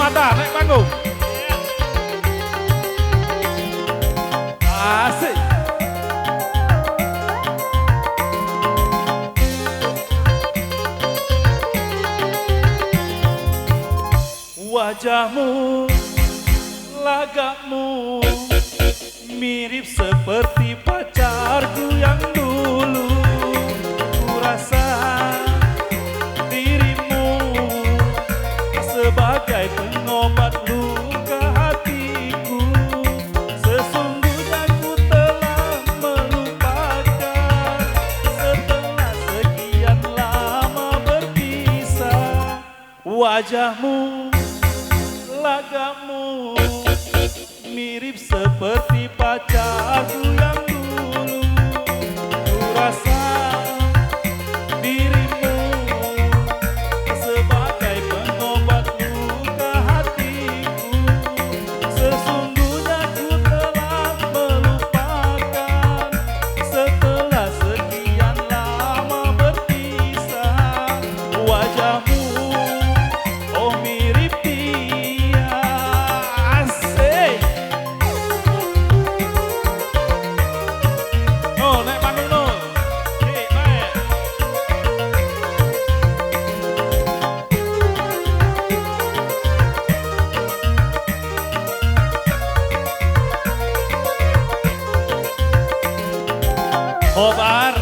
mata naik panggung. Asik. Wajahmu, lagakmu mirip seperti pacarku yang dulu. Ku rasa dirimu sebagai pengobat luka hatiku. Sesungguhnya ku telah melupakan setelah sekian lama berpisah. Wajahmu, lagakmu mirip seperti pacarku yang dulu. Ku rasa dirimu sebagai pengobat luka hatiku. Sesungguhnya ku telah melupakan setelah sekian lama berpisah. Wajahmu, oh mirip dia. Asik. Oh, naik panggung no. Naik. Hobar.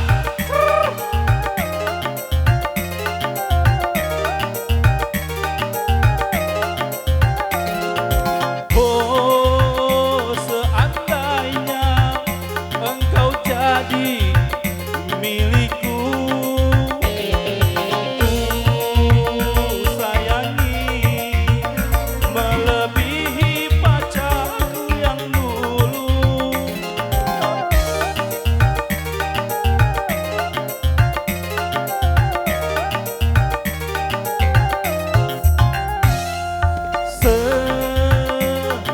Oh, seandainya engkau jadi milikku, ku sayangi melebihi pacarku yang dulu.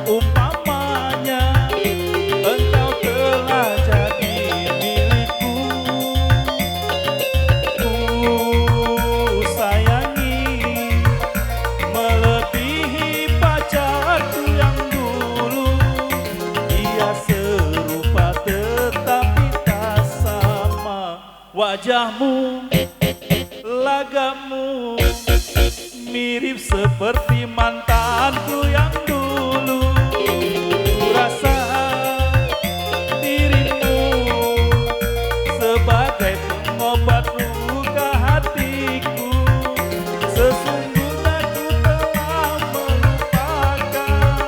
Seumpamanya engkau telah jadi milikku, ku sayangi melebihi pacarku yang dulu. Ia serupa tetapi tak sama. Wajahmu, lagakmu mirip seperti mantanku yang dulu. Ku rasa dirimu sebagai pengobat luka hatiku. Sesungguhnya ku telah melupakan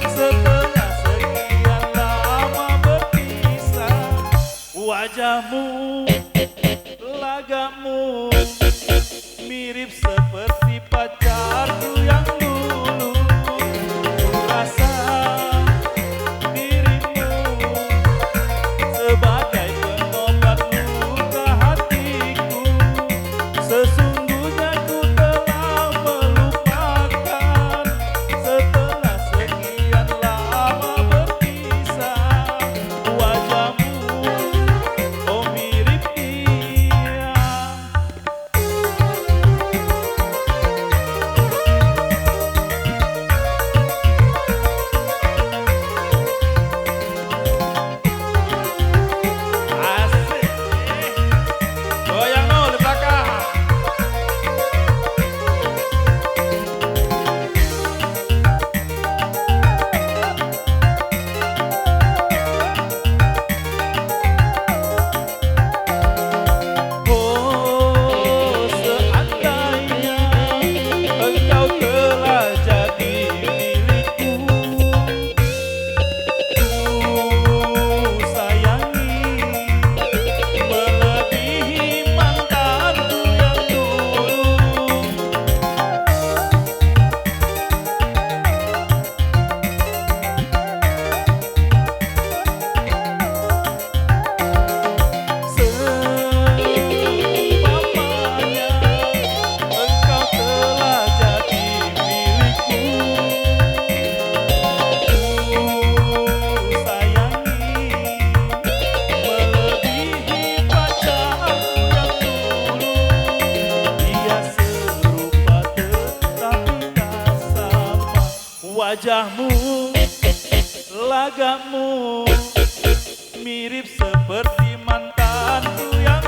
setelah sekian lama berpisah. Wajahmu, lagakmu mirip seperti pacarku yang dulu. Wajahmu, lagamu mirip seperti mantanku yang